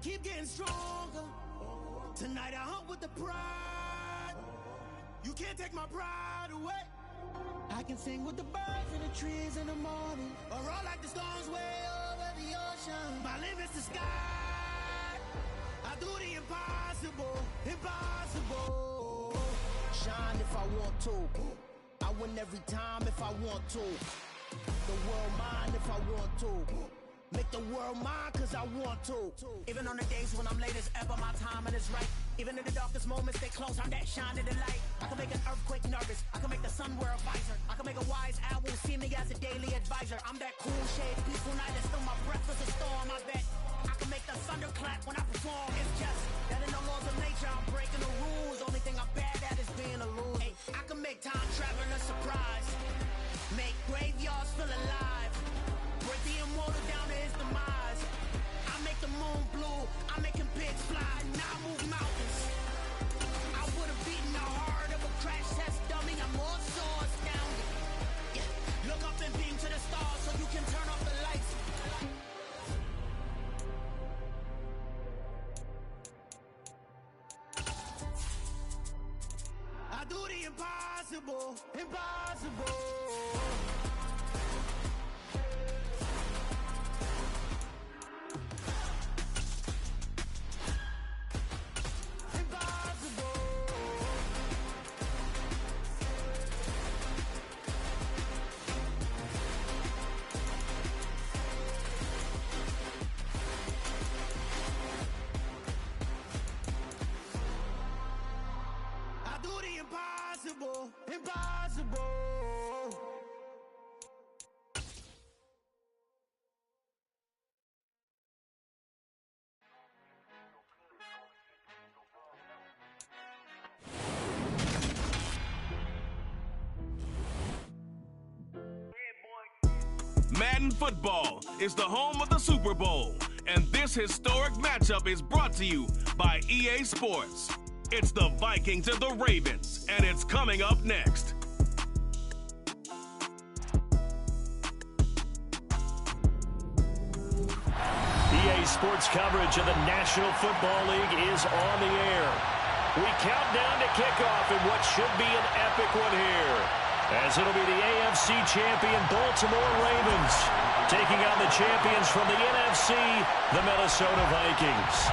keep getting stronger. Tonight I hunt with the pride. You can't take my pride away. I can sing with the birds and the trees in the morning, or roll like the storms way over the ocean. My limit's the sky. I do the impossible, impossible. Shine if I want to. I win every time if I want to. The world mine if I want to. Make the world mine cause I want to. Even on the days when I'm late as ever, my timing is right. Even in the darkest moments, they close, I'm that shine of the light. I can make an earthquake nervous, I can make the sun wear a visor. I can make a wise owl see me as a daily advisor. I'm that cool shade, peaceful night, and still my breath is a storm, I bet. I can make the thunder clap when I perform. It's just that in the laws of nature, I'm breaking the rules. Only thing I'm bad at is being a loser. Hey, I can make time travel a surprise. Make graveyards feel alive. Break the immortal down to his demise. I make the moon blue, I'm making pigs fly. Now I move mountains. I would have beaten the heart of a crash test dummy. I'm more so astounded. Yeah. Look up and beam to the stars so you can turn off the lights. I do the impossible, impossible. Impossible, impossible. Madden Football is the home of the Super Bowl, and this historic matchup is brought to you by EA Sports. It's the Vikings and the Ravens, and it's coming up next. EA Sports coverage of the National Football League is on the air. We count down to kickoff in what should be an epic one here, as it'll be the AFC champion Baltimore Ravens taking on the champions from the NFC, the Minnesota Vikings.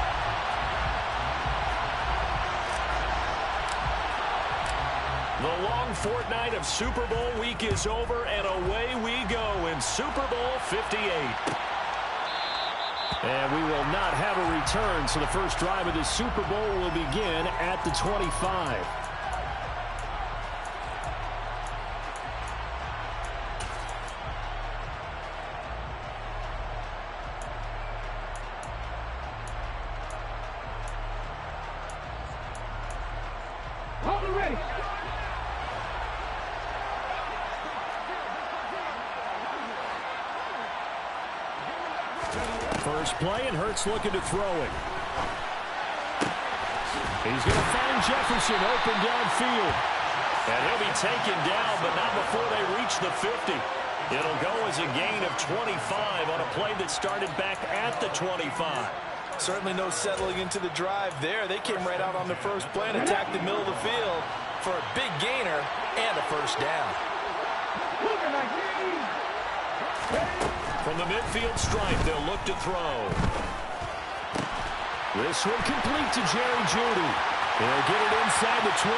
The long fortnight of Super Bowl week is over, and away we go in Super Bowl 58. And we will not have a return, so the first drive of the Super Bowl will begin at the 25. First play, and Hurts looking to throw it. He's going to find Jefferson open downfield. And he'll be taken down, but not before they reach the 50. It'll go as a gain of 25 on a play that started back at the 25. Certainly no settling into the drive there. They came right out on the first play and attacked the middle of the field for a big gainer and a first down. From the midfield stripe, they'll look to throw. This one complete to Jerry Jeudy. They'll get it inside the 20.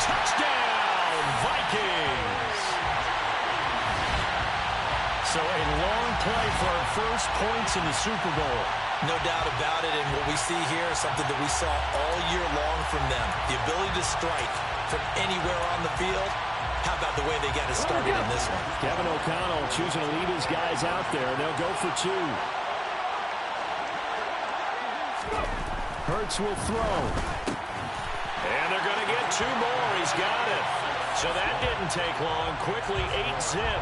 Touchdown, Vikings! So a long play for our first points in the Super Bowl. No doubt about it, and what we see here is something that we saw all year long from them. The ability to strike from anywhere on the field. How about the way they got it started in this one? Kevin O'Connell choosing to lead his guys out there. They'll go for two. Hurts will throw. And they're going to get two more. He's got it. So that didn't take long. Quickly 8-zip.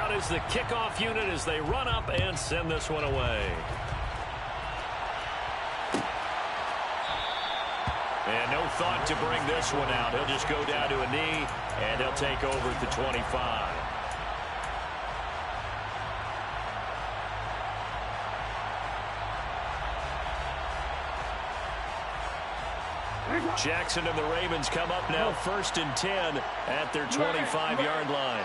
Out is the kickoff unit as they run up and send this one away. And no thought to bring this one out. He'll just go down to a knee, and he'll take over at the 25. Jackson and the Ravens come up now 1st and 10 at their 25-yard line.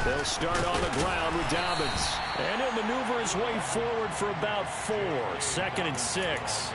They'll start on the ground with Dobbins. And he'll maneuver his way forward for about 4. 2nd and 6.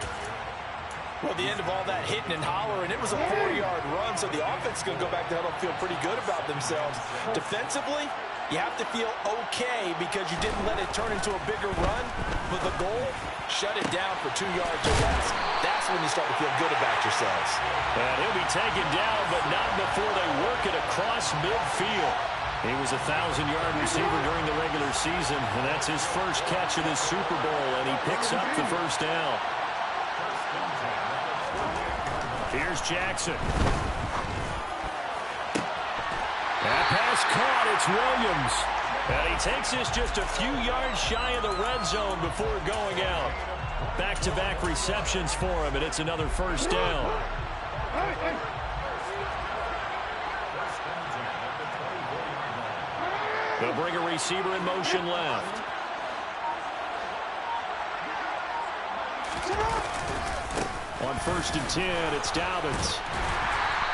Well, the end of all that hitting and hollering, it was a 4-yard run, so the offense is going to go back to huddle and feel pretty good about themselves. Defensively, you have to feel okay because you didn't let it turn into a bigger run. But the goal, shut it down for 2 yards or less. That's when you start to feel good about yourselves. And he'll be taken down, but not before they work it across midfield. He was a 1,000-yard receiver during the regular season, and that's his first catch of this Super Bowl, and he picks up the first down. Here's Jackson. That pass caught. It's Williams. And he takes this just a few yards shy of the red zone before going out. Back-to-back receptions for him, and it's another first down. They'll bring a receiver in motion left. On 1st and 10, it's Dobbins.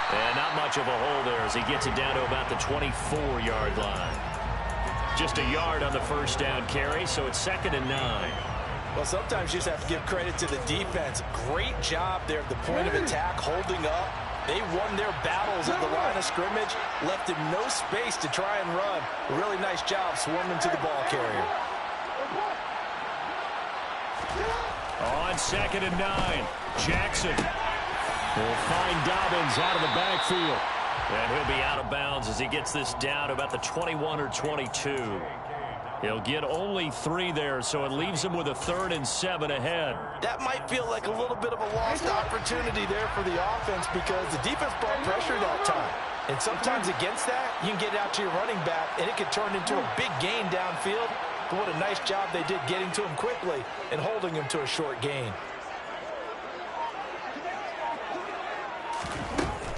And not much of a hole there as he gets it down to about the 24-yard line. Just a yard on the first down carry, so it's 2nd and 9. Well, sometimes you just have to give credit to the defense. Great job there at the point of attack, holding up. They won their battles at the line of scrimmage, left him no space to try and run. A really nice job swarming to the ball carrier. On 2nd and 9, Jackson will find Dobbins out of the backfield. And he'll be out of bounds as he gets this down to about the 21 or 22. He'll get only 3 there, so it leaves him with a 3rd and 7 ahead. That might feel like a little bit of a lost opportunity there for the offense because the defense brought pressure that time. And sometimes against that, you can get out to your running back, and it could turn into a big gain downfield. But what a nice job they did getting to him quickly and holding him to a short gain.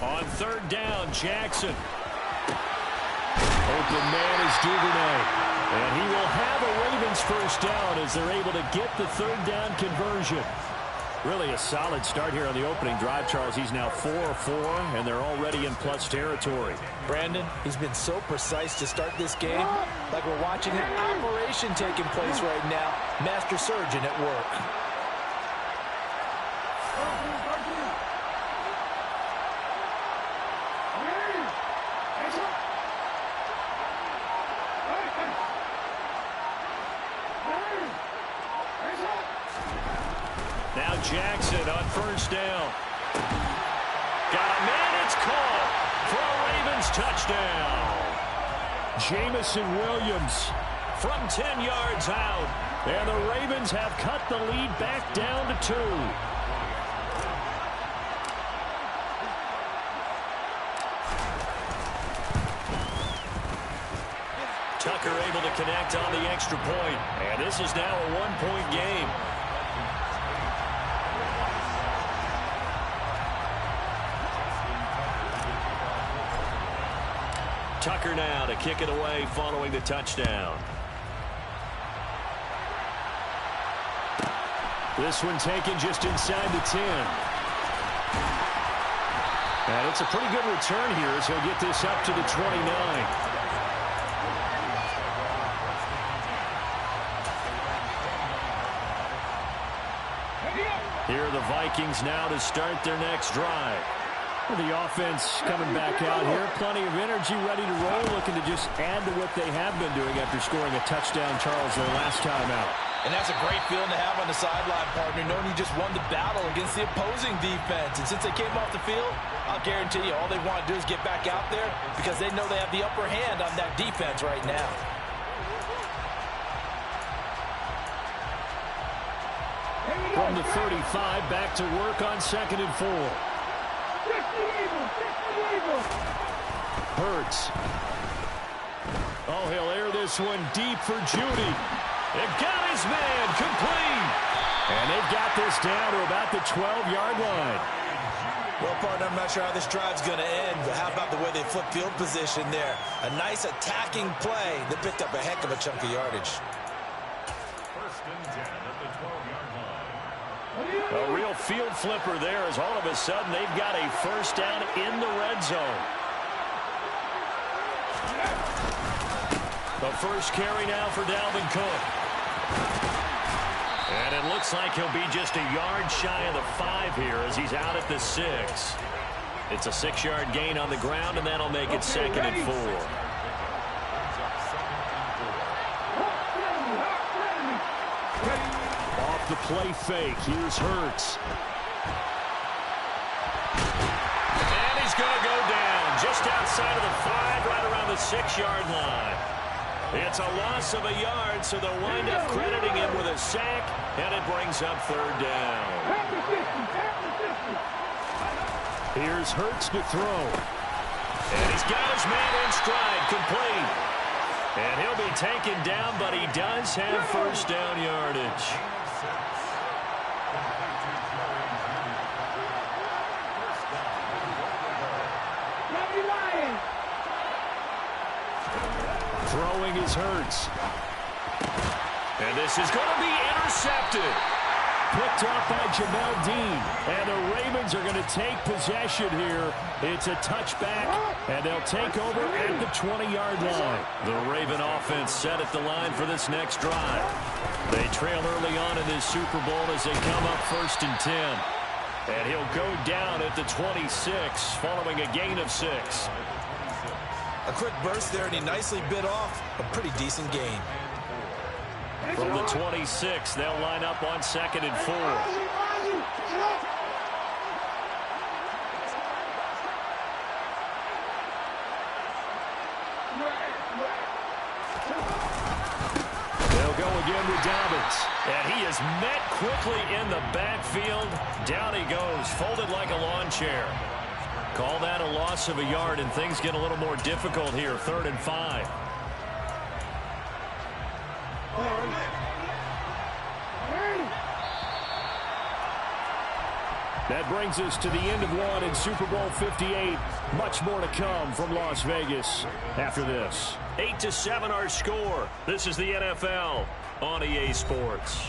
On 3rd down, Jackson. Open man is Duvernay. And he will have a Ravens first down as they're able to get the 3rd down conversion. Really a solid start here on the opening drive, Charles. He's now 4-4, and they're already in plus territory. Brandon, he's been so precise to start this game, like we're watching an operation taking place right now. Master surgeon at work. Now Jackson on 1st down. Got a man, it's caught for a Ravens touchdown. Jamison Williams from 10 yards out. And the Ravens have cut the lead back down to 2. Tucker able to connect on the extra point. And this is now a 1-point game. Tucker now to kick it away following the touchdown. This one taken just inside the 10. And it's a pretty good return here as he'll get this up to the 29. Here are the Vikings now to start their next drive. The offense coming back out here. Plenty of energy, ready to roll, looking to just add to what they have been doing after scoring a touchdown, Charles, their last time out. And that's a great feeling to have on the sideline, partner, knowing you just won the battle against the opposing defense. And since they came off the field, I'll guarantee you all they want to do is get back out there because they know they have the upper hand on that defense right now. From the 35, back to work on 2nd and 4. Hurts. Oh, he'll air this one deep for Judy. They've got his man complete. And they've got this down to about the 12-yard line. Well, partner, I'm not sure how this drive's going to end, but how about the way they flip field position there? A nice attacking play that picked up a heck of a chunk of yardage. 1st and 10 at the 12-yard line. A real field flipper there as all of a sudden they've got a first down in the red zone. The first carry now for Dalvin Cook. And it looks like he'll be just a yard shy of the 5 here as he's out at the 6. It's a 6-yard gain on the ground, and that'll make it 2nd and 4. Off the play fake, here's Hurts. And he's going to go down just outside of the 5, right around the 6-yard line. It's a loss of a yard, so they'll wind up crediting him with a sack, and it brings up 3rd down. Here's Hurts to throw. And he's got his man in stride, complete. And he'll be taken down, but he does have first down yardage. Throwing is Hurts. And this is going to be intercepted. Picked off by Jamel Dean. And the Ravens are going to take possession here. It's a touchback, and they'll take over at the 20-yard line. The Raven offense set at the line for this next drive. They trail early on in this Super Bowl as they come up 1st and 10. And he'll go down at the 26 following a gain of 6. A quick burst there, and he nicely bit off a pretty decent gain. From the 26, they'll line up on 2nd and 4. They'll go again with Dobbins. And he is met quickly in the backfield. Down he goes, folded like a lawn chair. Call that a loss of a yard, and things get a little more difficult here. 3rd and 5. That brings us to the end of one in Super Bowl 58. Much more to come from Las Vegas after this. 8-7 our score. This is the NFL on EA Sports.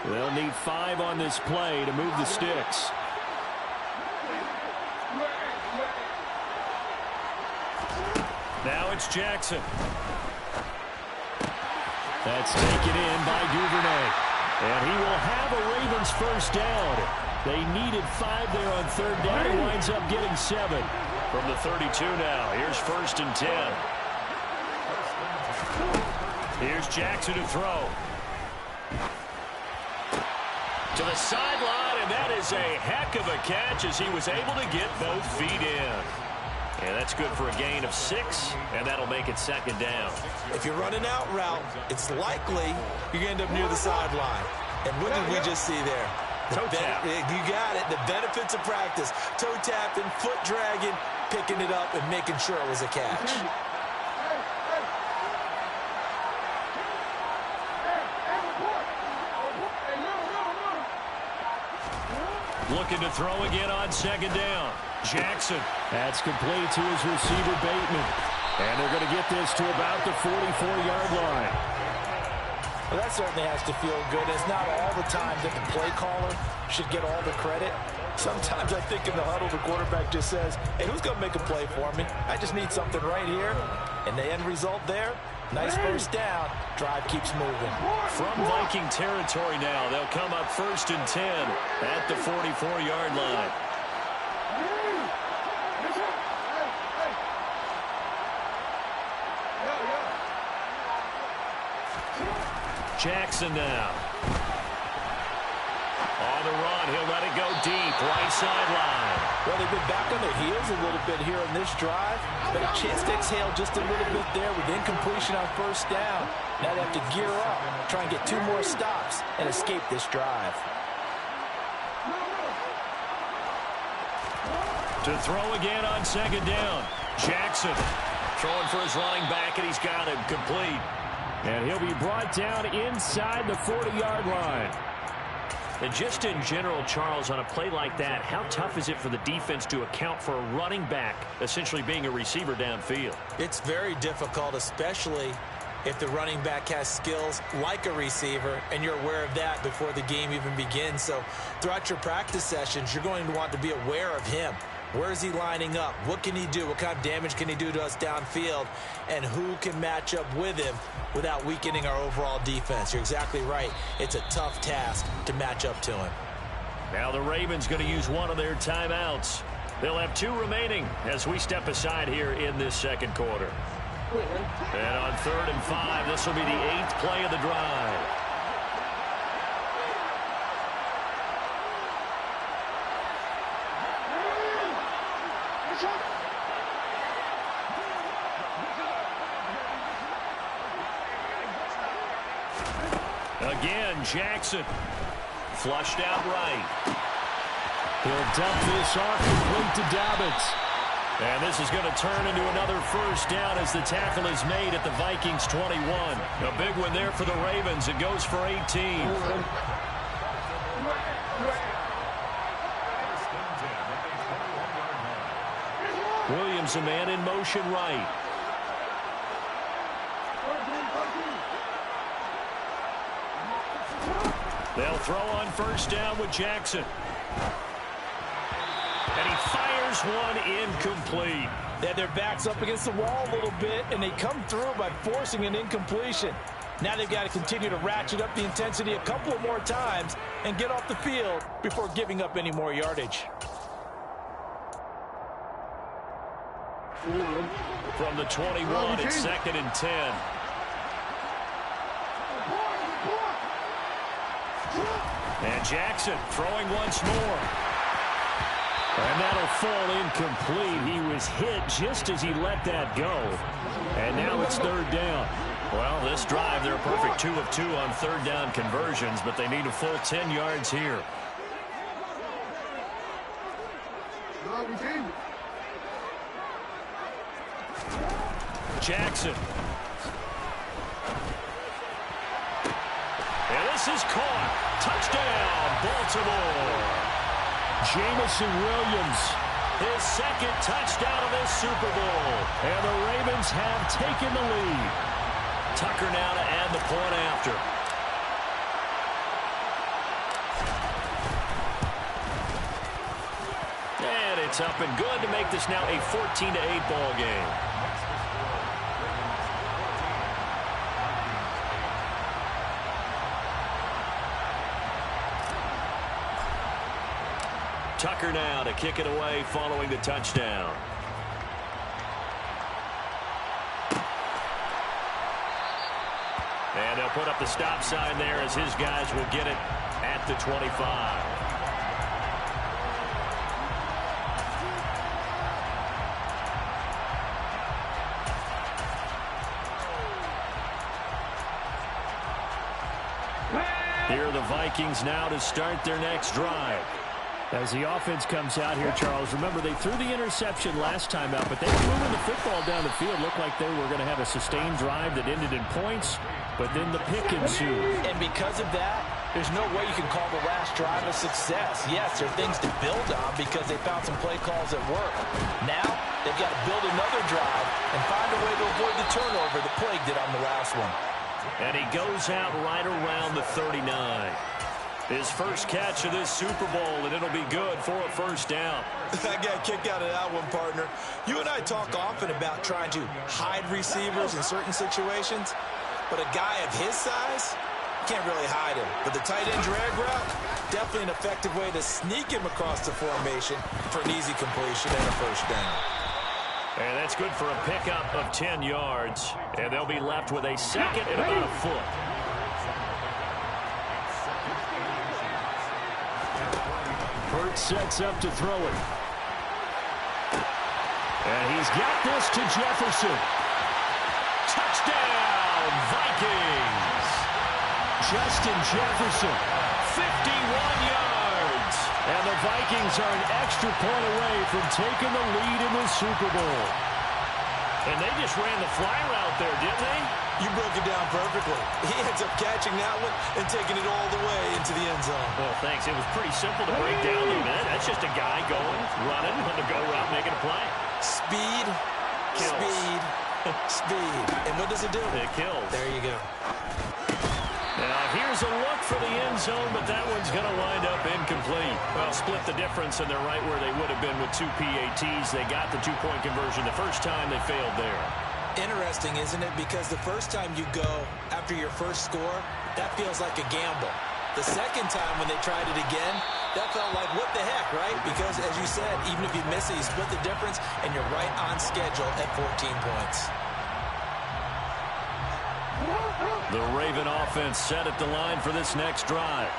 They'll need 5 on this play to move the sticks. Now it's Jackson. That's taken in by Duvernay. And he will have a Ravens first down. They needed 5 there on 3rd down. He winds up getting 7. From the 32 now. Here's 1st and 10. Here's Jackson to throw. To the sideline, and that is a heck of a catch as he was able to get both feet in. And that's good for a gain of 6, and that'll make it 2nd down. If you're running out route, it's likely you're going to end up near the sideline. And what did we just see there? Toe tap. You got it. The benefits of practice. Toe tapping, foot dragging, picking it up, and making sure it was a catch. Looking to throw again on 2nd down. Jackson. That's complete to his receiver, Bateman. And they're going to get this to about the 44-yard line. Well, that certainly has to feel good. It's not all the time that the play caller should get all the credit. Sometimes I think in the huddle, the quarterback just says, hey, who's going to make a play for me? I just need something right here. And the end result there, nice first down. Drive keeps moving. From Viking territory now, they'll come up 1st and 10 at the 44-yard line. Jackson now. On the run, he'll let it go deep, right sideline. Well, they've been back on their heels a little bit here on this drive, but a chance to exhale just a little bit there with incompletion on 1st down. Now they have to gear up, try and get 2 more stops, and escape this drive. To throw again on 2nd down. Jackson throwing for his running back, and he's got him complete. And he'll be brought down inside the 40-yard line. And just in general, Charles, on a play like that, how tough is it for the defense to account for a running back essentially being a receiver downfield? It's very difficult, especially if the running back has skills like a receiver, and you're aware of that before the game even begins. So throughout your practice sessions, you're going to want to be aware of him. Where is he lining up? What can he do? What kind of damage can he do to us downfield? And who can match up with him without weakening our overall defense? You're exactly right. It's a tough task to match up to him. Now the Ravens going to use one of their timeouts. They'll have 2 remaining as we step aside here in this second quarter. And on 3rd and 5, this will be the 8th play of the drive. Again, Jackson. Flushed out right. He'll dump this off complete to Dobbins. And this is going to turn into another first down as the tackle is made at the Vikings 21. A big one there for the Ravens. It goes for 18. Williams, a man in motion right. They'll throw on first down with Jackson. And he fires one incomplete. Yeah, their back's up against the wall a little bit, and they come through by forcing an incompletion. Now they've got to continue to ratchet up the intensity a couple of more times and get off the field before giving up any more yardage. From the 21, it's 2nd and 10. And Jackson throwing once more. And that'll fall incomplete. He was hit just as he let that go. And now it's 3rd down. Well, this drive, they're a perfect 2 of 2 on 3rd down conversions, but they need a full 10 yards here. Jackson. And this is caught. Touchdown, Baltimore. Jamison Williams. His 2nd touchdown of this Super Bowl. And the Ravens have taken the lead. Tucker now to add the point after. And it's up and good to make this now a 14-8 ball game. Tucker now to kick it away following the touchdown. And they'll put up the stop sign there as his guys will get it at the 25. Here are the Vikings now to start their next drive. As the offense comes out here, Charles, remember they threw the interception last time out, but they were moving the football down the field. Looked like they were going to have a sustained drive that ended in points, but then the pick ensued. And because of that, there's no way you can call the last drive a success. Yes, there are things to build on because they found some play calls that work. Now, they've got to build another drive and find a way to avoid the turnover that plagued it on the last one. And he goes out right around the 39. His first catch of this Super Bowl, and it'll be good for a first down. I got a kick out of that one, partner. You and I talk often about trying to hide receivers in certain situations, but a guy of his size, can't really hide him. But the tight end drag route, definitely an effective way to sneak him across the formation for an easy completion and a first down. And that's good for a pickup of 10 yards, and they'll be left with a 2nd and about a foot. Burt sets up to throw it. And he's got this to Jefferson. Touchdown, Vikings! Justin Jefferson. 51 yards. And the Vikings are an extra point away from taking the lead in the Super Bowl. And they just ran the fly route there, didn't they? You broke it down perfectly. He ends up catching that one and taking it all the way into the end zone. Well, thanks. It was pretty simple to break down a minute. That's just a guy going, running on the go route, making a play. Speed, Kills. speed, speed. And what does it do? It kills. There you go. Now, here's a look for the end zone, but that one's going to wind up incomplete. Well, split the difference, and they're right where they would have been with 2 PATs. They got the two-point conversion the first time. They failed there. Interesting, isn't it? Because the first time you go after your first score, that feels like a gamble. The second time when they tried it again, that felt like, what the heck, right? Because, as you said, even if you miss it, you split the difference, and you're right on schedule at 14 points. The Raven offense set at the line for this next drive.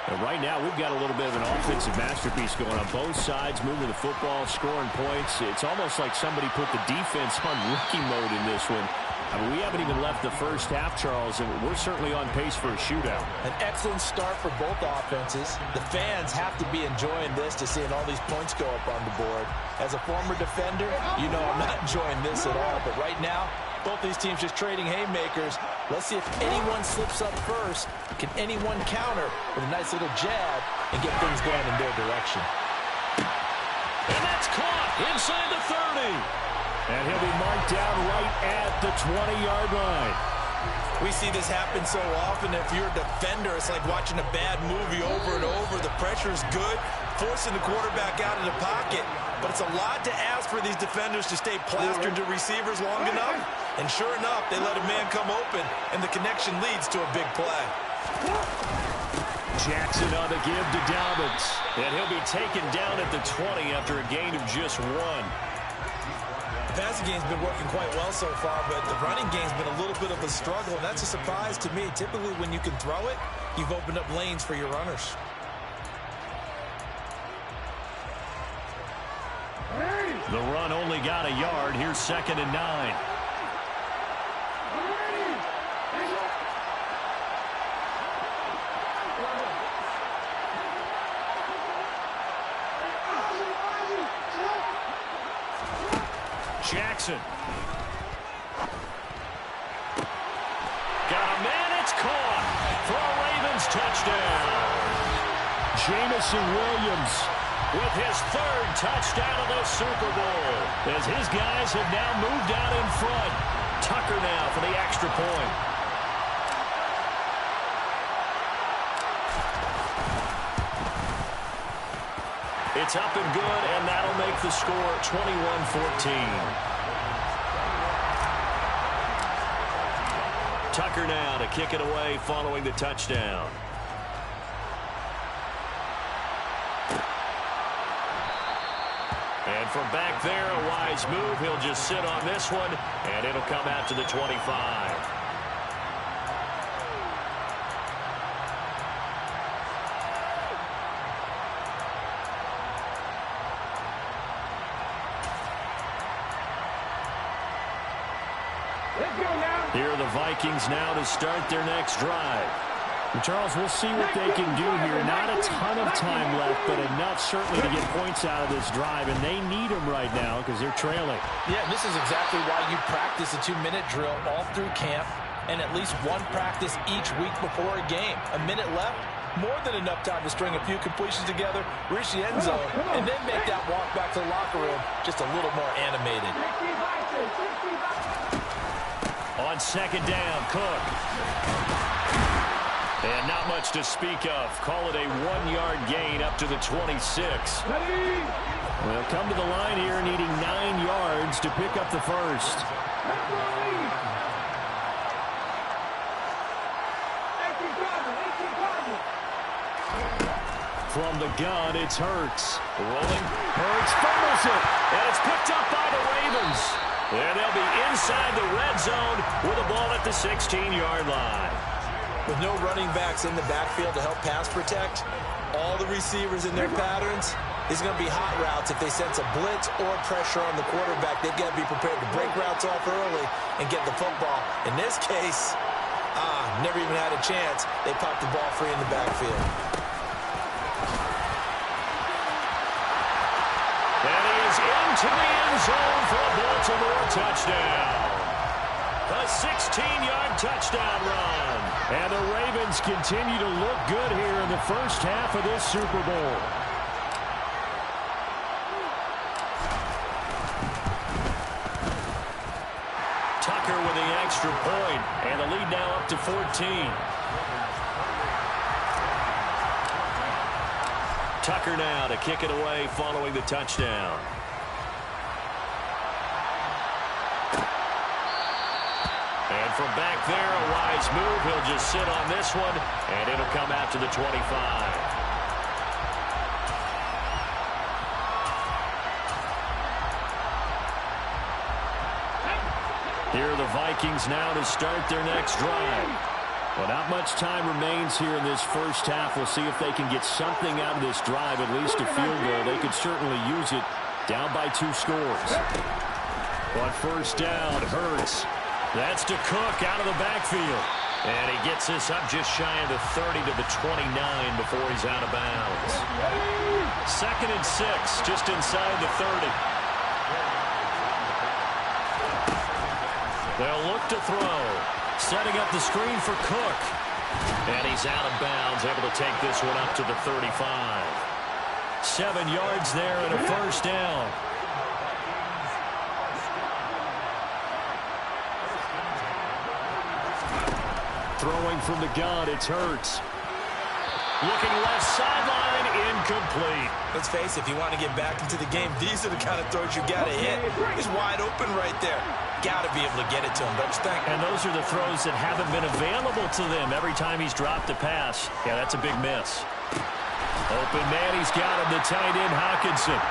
And right now, we've got a little bit of an offensive masterpiece going on both sides, moving the football, scoring points. It's almost like somebody put the defense on rookie mode in this one. I mean, we haven't even left the first half, Charles, and we're certainly on pace for a shootout. An excellent start for both offenses. The fans have to be enjoying this to seeing all these points go up on the board. As a former defender, you know I'm not enjoying this at all. But right now, both these teams just trading haymakers. Let's see if anyone slips up first. Can anyone counter with a nice little jab and get things going in their direction? And that's caught inside the 30. And he'll be marked down right at the 20-yard line. We see this happen so often. If you're a defender, it's like watching a bad movie over and over. The pressure is good, forcing the quarterback out of the pocket. But it's a lot to ask for these defenders to stay plastered to receivers long enough. And sure enough, they let a man come open, and the connection leads to a big play. Jackson on the give to Dobbins. And he'll be taken down at the 20 after a gain of just 1. The passing game's been working quite well so far, but the running game's been a little bit of a struggle, and that's a surprise to me. Typically, when you can throw it, you've opened up lanes for your runners. The run only got a yard. Here's 2nd and 9. Jackson. Got a man, it's caught for a Ravens touchdown. Jamison Williams with his 3rd touchdown of the Super Bowl as his guys have now moved out in front. Tucker now for the extra point. It's up and good, and that'll make the score 21-14. Tucker now to kick it away following the touchdown. And from back there, a wise move. He'll just sit on this one, and it'll come out to the 25. Here are the Vikings now to start their next drive. And Charles, we'll see what they can do here. Not a ton of time left, but enough certainly to get points out of this drive, and they need them right now because they're trailing. Yeah, this is exactly why you practice a 2-minute drill all through camp and at least one practice each week before a game. A minute left, more than enough time to string a few completions together, reach the end zone, and then make that walk back to the locker room just a little more animated. On 2nd down, Cook. And not much to speak of. Call it a 1-yard gain up to the 26. Well, come to the line here needing 9 yards to pick up the first. From the gun, it's Hurts. Rolling. Hurts fumbles it. And it's picked up by the Ravens. And they'll be inside the red zone with a ball at the 16-yard line. With no running backs in the backfield to help pass protect, all the receivers in their patterns, it's going to be hot routes if they sense a blitz or pressure on the quarterback. They've got to be prepared to break routes off early and get the football. In this case, never even had a chance. They popped the ball free in the backfield. And he is into the end zone for a Baltimore touchdown. A 16-yard touchdown run. And the Ravens continue to look good here in the first half of this Super Bowl. Tucker with the extra point, and the lead now up to 14. Tucker now to kick it away following the touchdown. And from back there, a wise move. He'll just sit on this one, and it'll come out to the 25. Here are the Vikings now to start their next drive. Well, not much time remains here in this first half. We'll see if they can get something out of this drive, at least a field goal. They could certainly use it down by 2 scores. On first down, Hurts. That's to Cook out of the backfield. And he gets this up just shy of the 30 to the 29 before he's out of bounds. 2nd and 6, just inside the 30. They'll look to throw. Setting up the screen for Cook. And he's out of bounds, able to take this one up to the 35. 7 yards there and a first down. Throwing from the gun, it's Hurts. Looking left sideline, incomplete. Let's face it, if you want to get back into the game, these are the kind of throws you got to hit. He's wide open right there. Got to be able to get it to him, don't you think? And those are the throws that haven't been available to them every time he's dropped a pass. Yeah, that's a big miss. Open man, he's got him, the tight end, Hockenson.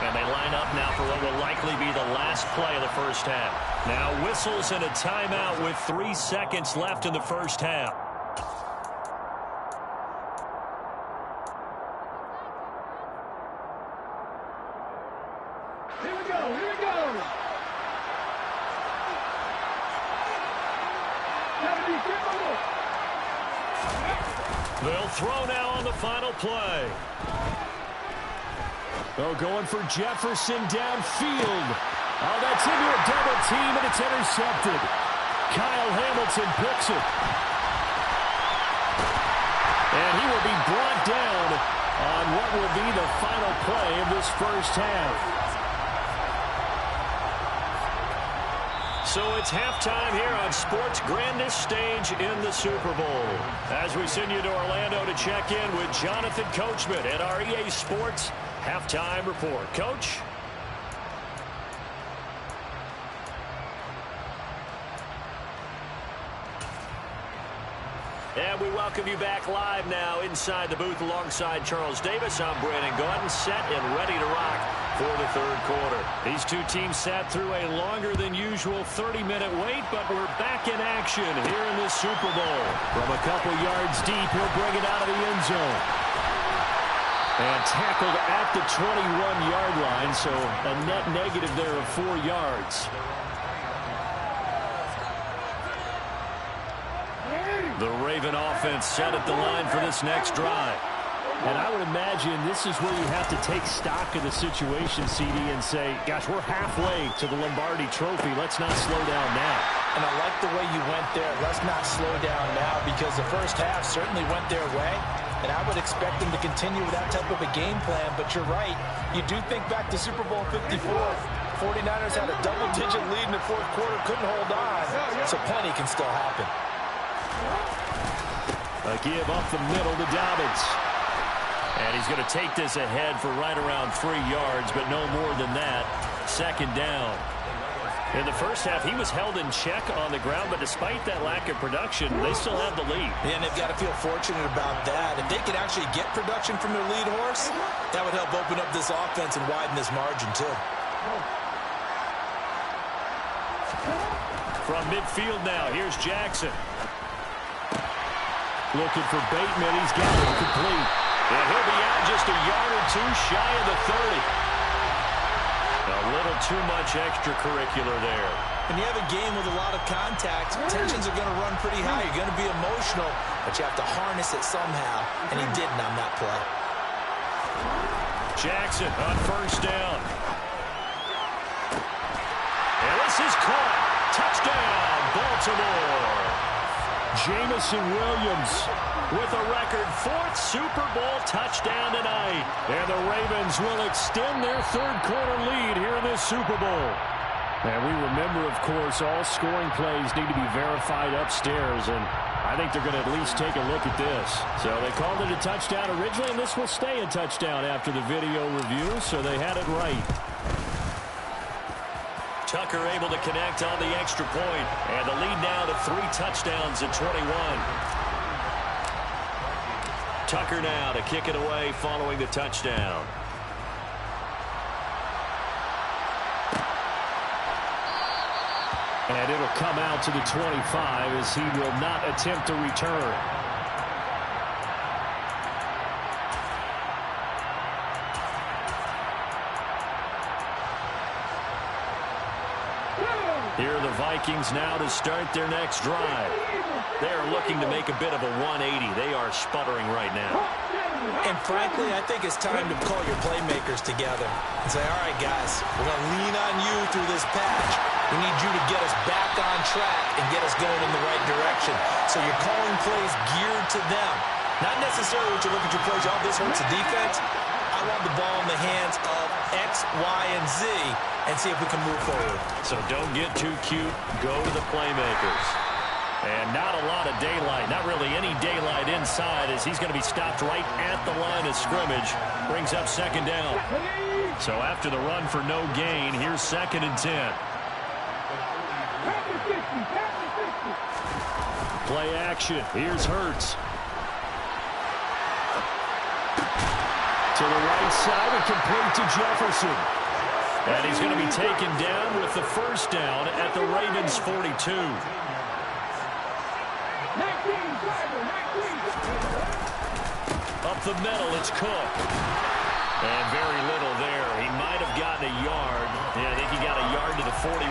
And they line up now for what will likely be the last play of the first half. Now whistles and a timeout with 3 seconds left in the first half. Here we go, here we go. They'll throw now on the final play. Oh, going for Jefferson downfield. Oh, that's into a double team, and it's intercepted. Kyle Hamilton picks it. And he will be brought down on what will be the final play of this first half. So it's halftime here on sports' grandest stage in the Super Bowl. As we send you to Orlando to check in with Jonathan Coachman at our EA Sports Halftime Report. Coach? And we welcome you back live now inside the booth alongside Charles Davis. I'm Brandon Gaudin, set and ready to rock for the third quarter. These two teams sat through a longer than usual 30-minute wait, but we're back in action here in this Super Bowl. From a couple yards deep, he'll bring it out of the end zone. And tackled at the 21-yard line, so a net negative there of 4 yards. The Raven offense set at the line for this next drive. And I would imagine this is where you have to take stock of the situation, CD, and say, gosh, we're halfway to the Lombardi Trophy. Let's not slow down now. And I like the way you went there. Let's not slow down now, because the first half certainly went their way. And I would expect them to continue with that type of a game plan. But you're right. You do think back to Super Bowl 54. 49ers had a double-digit lead in the fourth quarter, couldn't hold on. So plenty can still happen. A give up the middle to Dobbins. And he's going to take this ahead for right around 3 yards, but no more than that. Second down. In the first half, he was held in check on the ground, but despite that lack of production, they still have the lead. And they've got to feel fortunate about that. If they could actually get production from their lead horse, that would help open up this offense and widen this margin, too. From midfield now, here's Jackson. Looking for Bateman. He's got it complete. And he'll be out just a yard or two shy of the 30. A little too much extracurricular there. When you have a game with a lot of contact, tensions are going to run pretty high. You're going to be emotional, but you have to harness it somehow, and he didn't on that play. Jackson on first down. And this is caught. Touchdown. Baltimore. Jamison Williams with a record 4th Super Bowl touchdown tonight. And the Ravens will extend their third-quarter lead here in this Super Bowl. And we remember, of course, all scoring plays need to be verified upstairs, and I think they're going to at least take a look at this. So they called it a touchdown originally, and this will stay a touchdown after the video review, so they had it right. Tucker able to connect on the extra point, and the lead now to 3 touchdowns at 21. Tucker now to kick it away following the touchdown. And it'll come out to the 25 as he will not attempt to return. Here are the Vikings now to start their next drive. They are looking to make a bit of a 180. They are sputtering right now. And frankly, I think it's time to call your playmakers together and say, all right, guys, we're going to lean on you through this patch. We need you to get us back on track and get us going in the right direction. So you're calling plays geared to them. Not necessarily what you look at your plays, oh, this hurts the defense. I want the ball in the hands of X, Y, and Z and see if we can move forward. So don't get too cute. Go to the playmakers. And not a lot of daylight, not really any daylight inside as he's going to be stopped right at the line of scrimmage. Brings up 2nd down. So after the run for no gain, here's 2nd and 10. Play action. Here's Hurts. To the right side and complete to Jefferson. And he's going to be taken down with the 1st down at the Ravens' 42. Up the middle, it's Cook. And very little there. He might have gotten a yard. Yeah, I think he got a yard to the 41.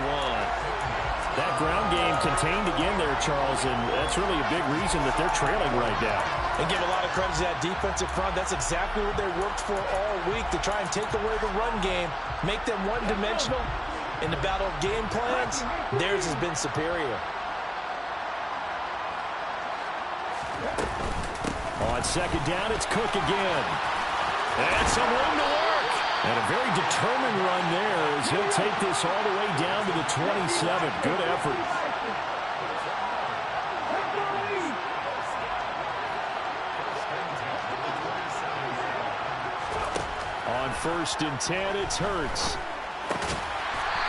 That ground game contained again there, Charles, and that's really a big reason that they're trailing right now. And give a lot of credit to that defensive front. That's exactly what they worked for all week, to try and take away the run game, make them one-dimensional. In the battle of game plans, theirs has been superior. On 2nd down, it's Cook again. And some room to work. And a very determined run there as he'll take this all the way down to the 27. Good effort. On 1st and 10, it's Hurts.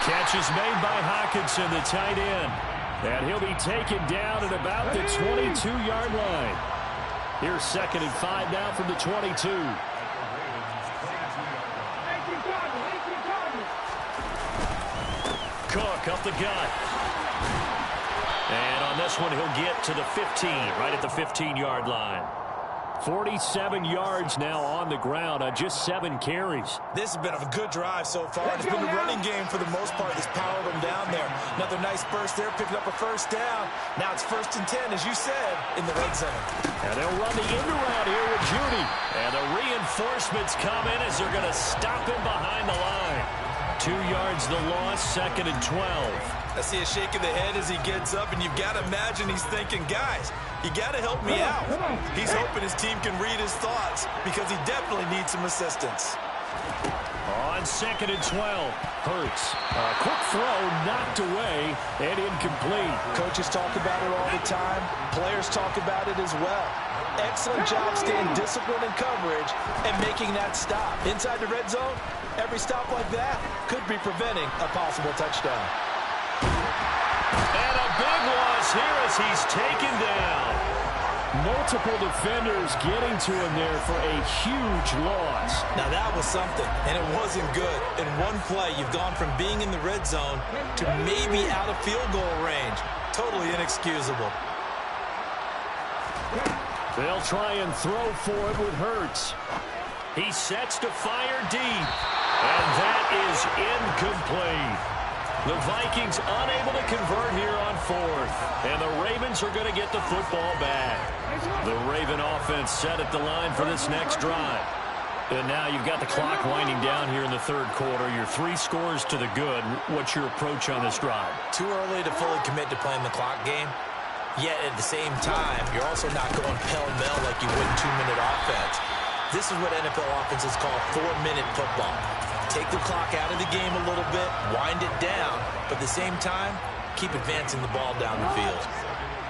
Catch is made by Hockenson, the tight end. And he'll be taken down at about the 22-yard line. Here's 2nd and 5 now from the 22. Cook up the gut. And on this one, he'll get to the 15, right at the 15-yard line. 47 yards now on the ground on just 7 carries. This has been a good drive so far. It's been the running game for the most part that's powered them down there. Another nice burst there, picking up a 1st down. Now it's 1st and 10, as you said, in the red zone. And they'll run the end around here with Judy. And the reinforcements come in as they're going to stop him behind the line. 2 yards the loss, 2nd and 12. I see a shake of the head as he gets up, and you've got to imagine he's thinking, guys, you got to help me out. He's hoping his team can read his thoughts because he definitely needs some assistance. On 2nd and 12, Hurts. A quick throw knocked away and incomplete. Coaches talk about it all the time. Players talk about it as well. Excellent job staying disciplined in coverage and making that stop. Inside the red zone, every stop like that could be preventing a possible touchdown. And a big loss here as he's taken down. Multiple defenders getting to him there for a huge loss. Now that was something, and it wasn't good. In one play, you've gone from being in the red zone to maybe out of field goal range. Totally inexcusable. They'll try and throw for it with Hurts. He sets to fire deep, and that is incomplete. The Vikings unable to convert here on 4th, and the Ravens are going to get the football back. The Raven offense set at the line for this next drive. And now you've got the clock winding down here in the third quarter. You're 3 scores to the good. What's your approach on this drive? Too early to fully commit to playing the clock game. Yet at the same time, you're also not going pell-mell like you would in 2-minute offense. This is what NFL offenses call 4-minute football. Take the clock out of the game a little bit, wind it down, but at the same time, keep advancing the ball down the field.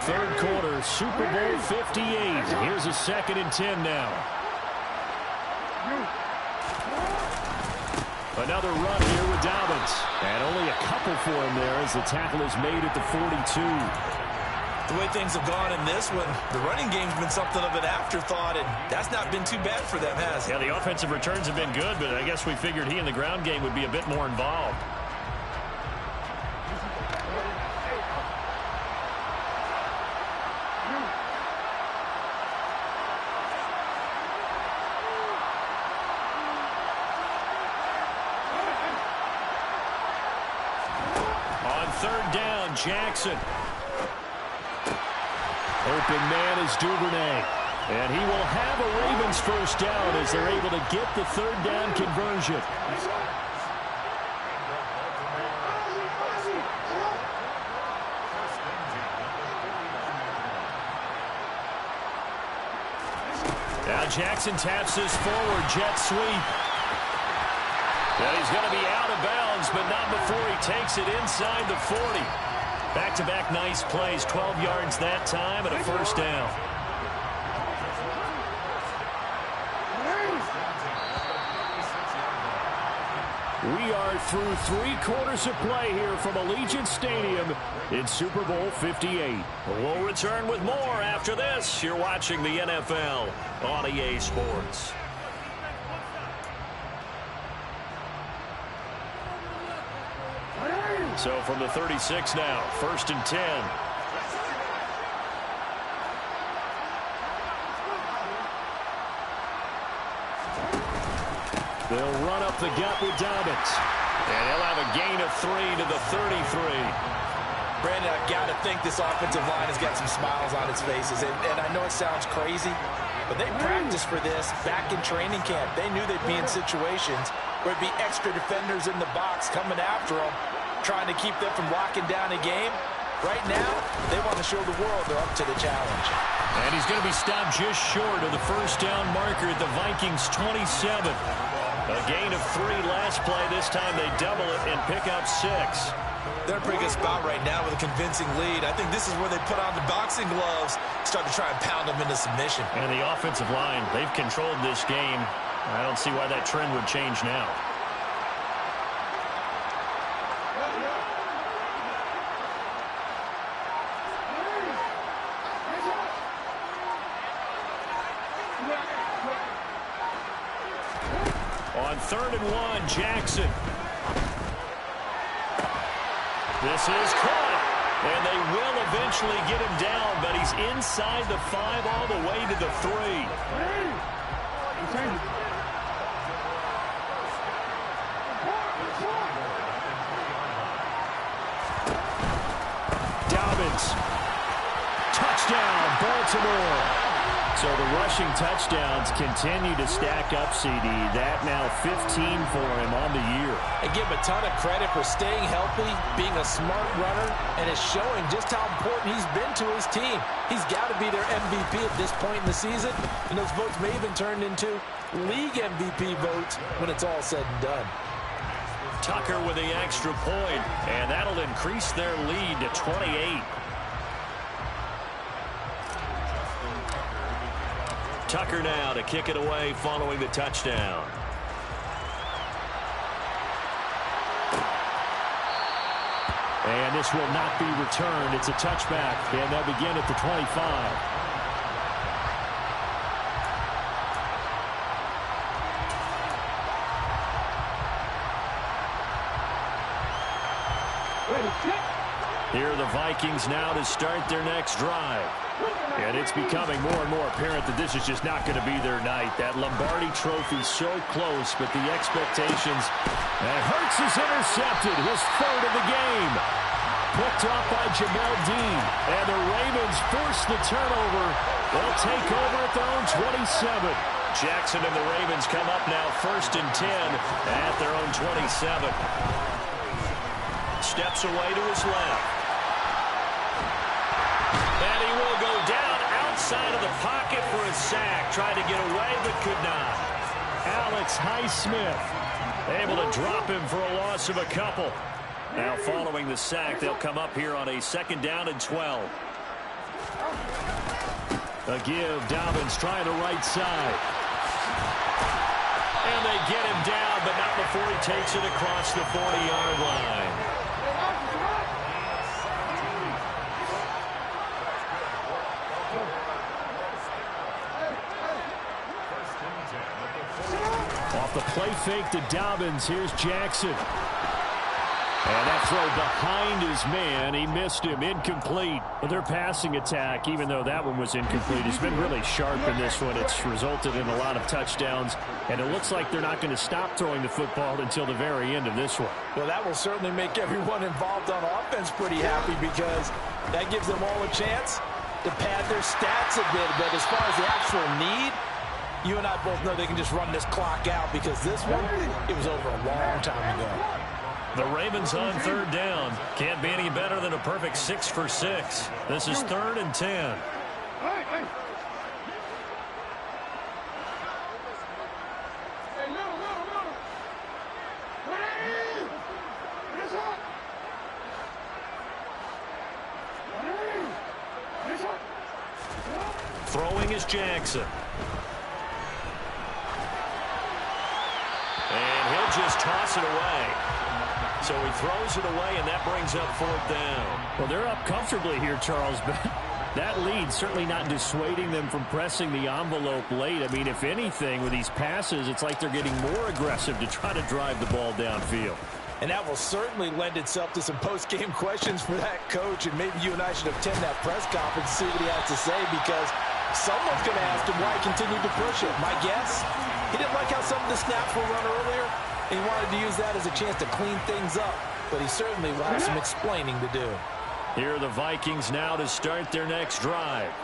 Third quarter, Super Bowl 58. Here's a 2nd and 10 now. Another run here with Dobbins. And only a couple for him there as the tackle is made at the 42. The way things have gone in this one, the running game's been something of an afterthought, and that's not been too bad for them, has it? Yeah, the offensive returns have been good, but I guess we figured he in the ground game would be a bit more involved. On third down, Jackson. Open man is Duvernay. And he will have a Ravens first down as they're able to get the third down conversion. Now Jackson taps this forward jet sweep. And he's going to be out of bounds, but not before he takes it inside the 40. Back-to-back nice plays, 12 yards that time, and a first down. We are through 3 quarters of play here from Allegiant Stadium in Super Bowl 58. We'll return with more after this. You're watching the NFL on EA Sports. So from the 36 now, 1st and 10. They'll run up the gut with Dobbins. And he'll have a gain of 3 to the 33. Brandon, I've got to think this offensive line has got some smiles on its faces. And I know it sounds crazy, but they practiced for this back in training camp. They knew they'd be in situations where it'd be extra defenders in the box coming after them, trying to keep them from locking down a game. Right now, they want to show the world they're up to the challenge. And he's going to be stopped just short of the first down marker at the Vikings' 27. A gain of 3 last play. This time they double it and pick up 6. They're in a pretty good spot right now with a convincing lead. I think this is where they put on the boxing gloves, start to try and pound them into submission. And the offensive line, they've controlled this game. I don't see why that trend would change now. On 3rd and 1, Jackson. This is caught. And they will eventually get him down, but he's inside the 5 all the way to the 3. Dobbins. Touchdown, Baltimore. So the rushing touchdowns continue to stack up, CD. That now 15 for him on the year. And give him a ton of credit for staying healthy, being a smart runner, and is showing just how important he's been to his team. He's got to be their MVP at this point in the season, and those votes may even turn into league MVP votes when it's all said and done. Tucker with the extra point, and that'll increase their lead to 28. Tucker now to kick it away following the touchdown. And this will not be returned. It's a touchback, and they'll begin at the 25. Here are the Vikings now to start their next drive. And it's becoming more and more apparent that this is just not going to be their night. That Lombardi trophy so close, but the expectations. And Hurts is intercepted, his 3rd of the game. picked off by Jamel Dean. And the Ravens force the turnover. They'll take over at their own 27. Jackson and the Ravens come up now 1st and 10 at their own 27. Steps away to his left. And he will go down outside of the pocket for a sack. Tried to get away but could not. Alex Highsmith able to drop him for a loss of a couple. Now following the sack, they'll come up here on a 2nd down and 12. A give, Dobbins trying the right side. And they get him down, but not before he takes it across the 40-yard line. Off the play fake to Dobbins, here's Jackson. And that throw behind his man, he missed him, incomplete. Well, their passing attack, even though that one was incomplete, has been really sharp in this one. It's resulted in a lot of touchdowns, and it looks like they're not going to stop throwing the football until the very end of this one. Well, that will certainly make everyone involved on offense pretty happy because that gives them all a chance to pad their stats a bit. But as far as the actual need, you and I both know they can just run this clock out because this one, it was over a long time ago. The Ravens on 3rd down. Can't be any better than a perfect 6 for 6. This is 3rd and 10. Throwing is Jackson. And he'll just toss it away. So he throws it away, and that brings up 4th down. Well, they're up comfortably here, Charles, but that lead certainly not dissuading them from pressing the envelope late. I mean, if anything, with these passes, it's like they're getting more aggressive to try to drive the ball downfield. And that will certainly lend itself to some post-game questions for that coach, and maybe you and I should attend that press conference and see what he has to say, because someone's going to ask him why he continued to push it. My guess, he didn't like how some of the snaps were run earlier. He wanted to use that as a chance to clean things up, but he certainly will have some explaining to do. Here are the Vikings now to start their next drive.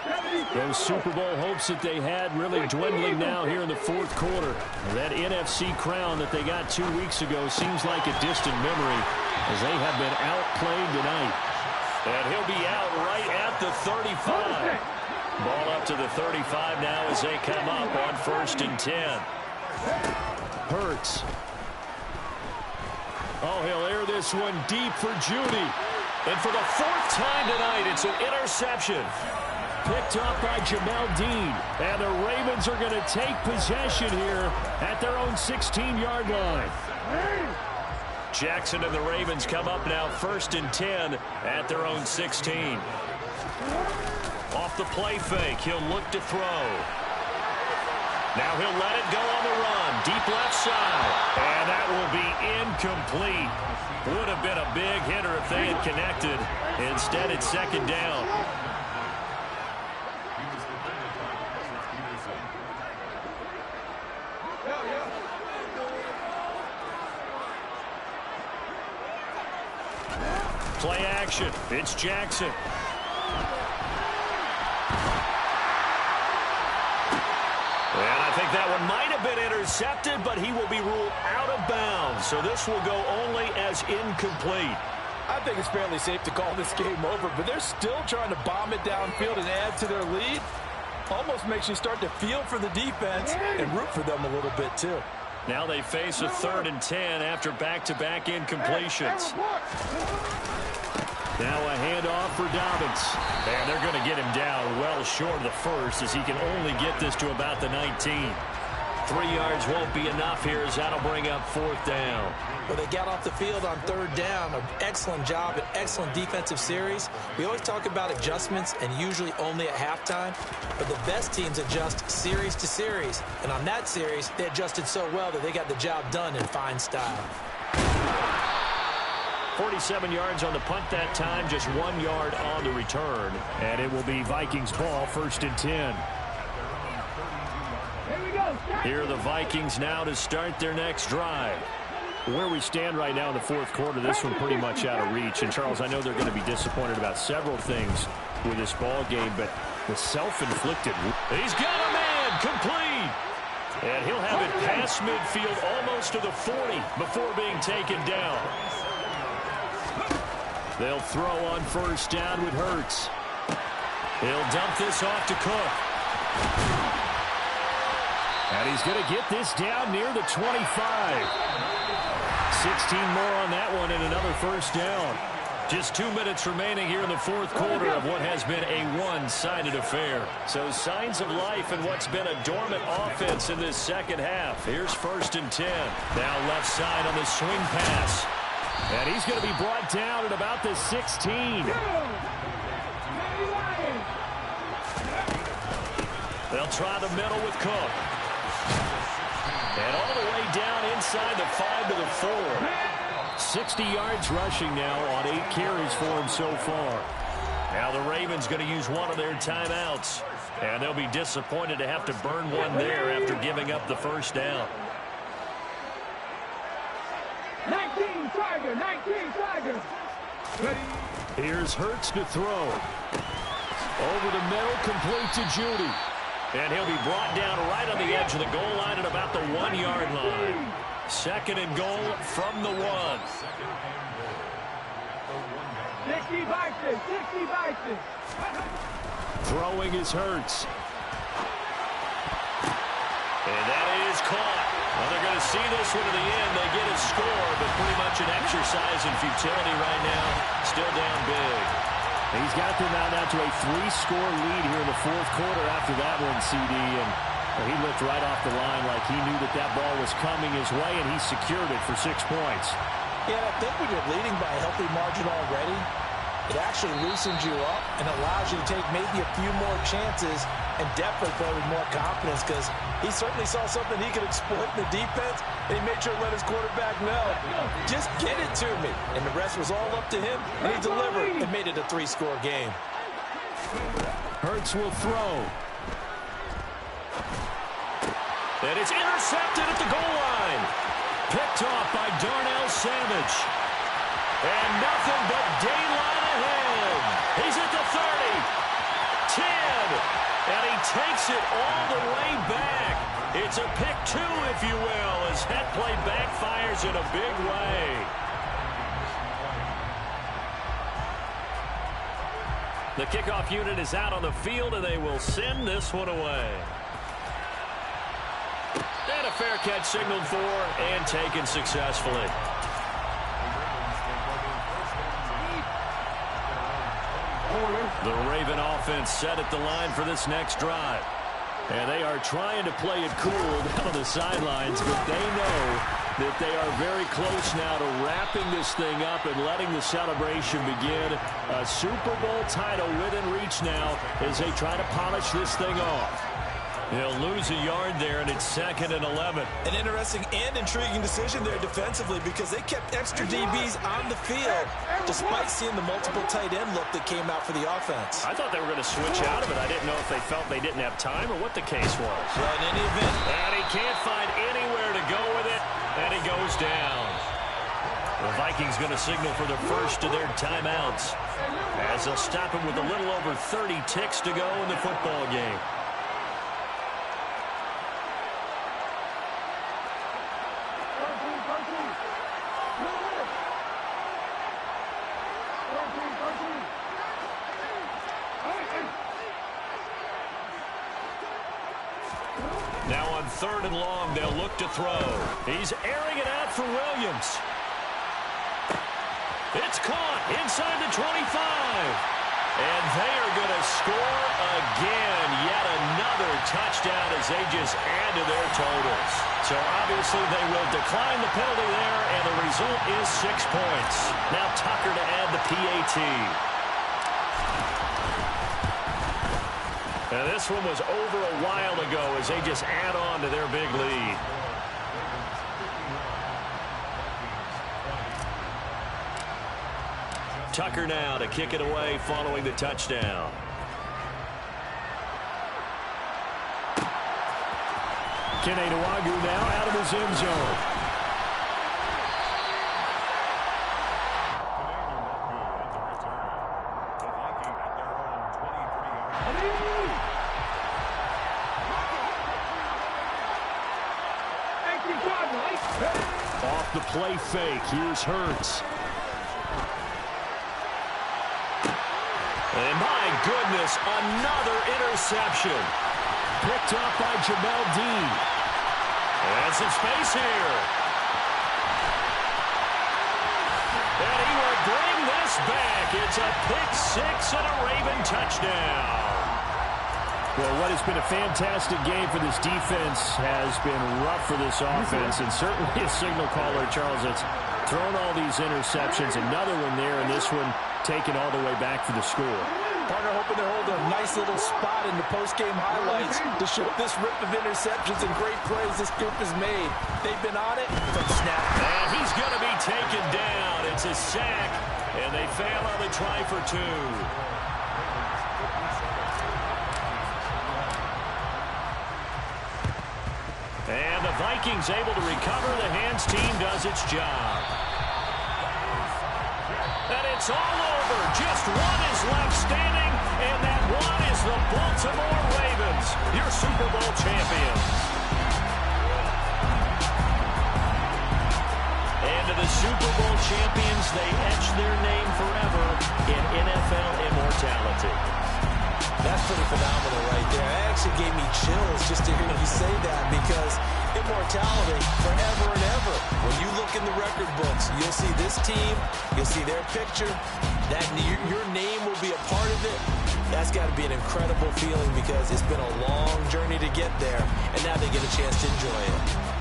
Those Super Bowl hopes that they had really dwindling now here in the 4th quarter. That NFC crown that they got 2 weeks ago seems like a distant memory as they have been outplayed tonight. And he'll be out right at the 35. Ball up to the 35 now as they come up on 1st and 10. Hurts. Oh, he'll air this one deep for Judy. And for the 4th time tonight, it's an interception. Picked up by Jamel Dean. And the Ravens are going to take possession here at their own 16-yard line. Jackson and the Ravens come up now 1st and 10 at their own 16. Off the play fake, he'll look to throw. Now he'll let it go on the run. Deep left side. And that will be incomplete. Would have been a big hitter if they had connected. Instead, it's 2nd down. Play action. It's Jackson. And I think that one might have been intercepted, but he will be ruled out of bounds. So this will go only as incomplete. I think it's fairly safe to call this game over, but they're still trying to bomb it downfield and add to their lead. Almost makes you start to feel for the defense and root for them a little bit too. Now they face a 3rd and 10 after back-to-back incompletions. Now a handoff for Dobbins. And they're going to get him down well short of the 1st as he can only get this to about the 19. 3 yards won't be enough here as that'll bring up 4th down. Well, they got off the field on 3rd down. An excellent job, an excellent defensive series. We always talk about adjustments and usually only at halftime. But the best teams adjust series to series. And on that series, they adjusted so well that they got the job done in fine style. 47 yards on the punt that time, just 1 yard on the return. And it will be Vikings ball, 1st and 10. Here are the Vikings now to start their next drive. Where we stand right now in the fourth quarter, this one pretty much out of reach. And, Charles, I know they're going to be disappointed about several things with this ball game, but the self-inflicted. He's got a man complete. And he'll have it past midfield almost to the 40 before being taken down. They'll throw on first down with Hurts. He'll dump this off to Cook. And he's going to get this down near the 25. 16 more on that one and another first down. Just 2 minutes remaining here in the fourth quarter of what has been a one-sided affair. So signs of life in what's been a dormant offense in this second half. Here's 1st and 10. Now left side on the swing pass. And he's going to be brought down at about the 16. They'll try the middle with Cook. And all the way down inside the 5 to the 4. 60 yards rushing now on 8 carries for him so far. Now the Ravens going to use one of their timeouts. And they'll be disappointed to have to burn one there after giving up the first down. 19 Tiger. Here's Hurts to throw. Over the middle, complete to Judy. And he'll be brought down right on the edge of the goal line at about the 1-yard line. 2nd and goal from the 1. 60 boxes. Throwing is Hurts. And that is caught. Well, they're going to see this one to the end. They get a score, but pretty much an exercise in futility right now. Still down big. He's got them out now to a 3-score lead here in the fourth quarter after that one, CD. And he looked right off the line like he knew that ball was coming his way, and he secured it for 6 points. Yeah, I think when you're leading by a healthy margin already, it actually loosens you up and allows you to take maybe a few more chances and definitely play with more confidence, because he certainly saw something he could exploit in the defense, and he made sure to let his quarterback know, just get it to me. And the rest was all up to him, and he delivered and made it a 3-score game. Hurts will throw. And it's intercepted at the goal line. Picked off by Darnell Savage. And nothing but daylight ahead. He's at the 30. 10. And he takes it all the way back. It's a pick 2, if you will, as that play backfires in a big way. The kickoff unit is out on the field, and they will send this one away. And a fair catch signaled for and taken successfully. The Raven offense set at the line for this next drive. And they are trying to play it cool down on the sidelines, but they know that they are very close now to wrapping this thing up and letting the celebration begin. A Super Bowl title within reach now as they try to polish this thing off. They'll lose a yard there, and it's 2nd and 11. An interesting and intriguing decision there defensively, because they kept extra DBs on the field despite seeing the multiple tight end look that came out for the offense. I thought they were going to switch out of it. I didn't know if they felt they didn't have time or what the case was. Well, in any event, and he can't find anywhere to go with it, and he goes down. The Vikings going to signal for the first of their timeouts as they'll stop him with a little over 30 ticks to go in the football game. Now on 3rd and long, they'll look to throw. He's airing it out for Williams. It's caught inside the 25. And they are going to score again. Yet another touchdown as they just add to their totals. So obviously they will decline the penalty there, and the result is 6 points. Now Tucker to add the PAT. Now this one was over a while ago as they just add on to their big lead. Tucker now to kick it away following the touchdown. Kene Nwagu now out of his end zone. Off the play fake, here's Hurts. And my goodness, another interception. Picked up by Jamel Dean. And some space here. And he will bring this back. It's a pick six and a Raven touchdown. Well, what has been a fantastic game for this defense has been rough for this offense, and certainly a signal caller, Charles, that's thrown all these interceptions. Another one there, and this one taken all the way back for the score. Partner hoping to hold a nice little spot in the post-game highlights to show this rip of interceptions and great plays this group has made. They've been on it from snap. And he's going to be taken down. It's a sack, and they fail on the try for two. And the Vikings able to recover. The hands team does its job. And it's all over. Just one is left standing, and that one is the Baltimore Ravens, your Super Bowl champions. And to the Super Bowl champions, they etch their name forever in NFL immortality. That's pretty phenomenal right there. It actually gave me chills just to hear you say that, because immortality forever and ever. When you look in the record books, you'll see this team, you'll see their picture, that your name will be a part of it. That's got to be an incredible feeling, because it's been a long journey to get there, and now they get a chance to enjoy it.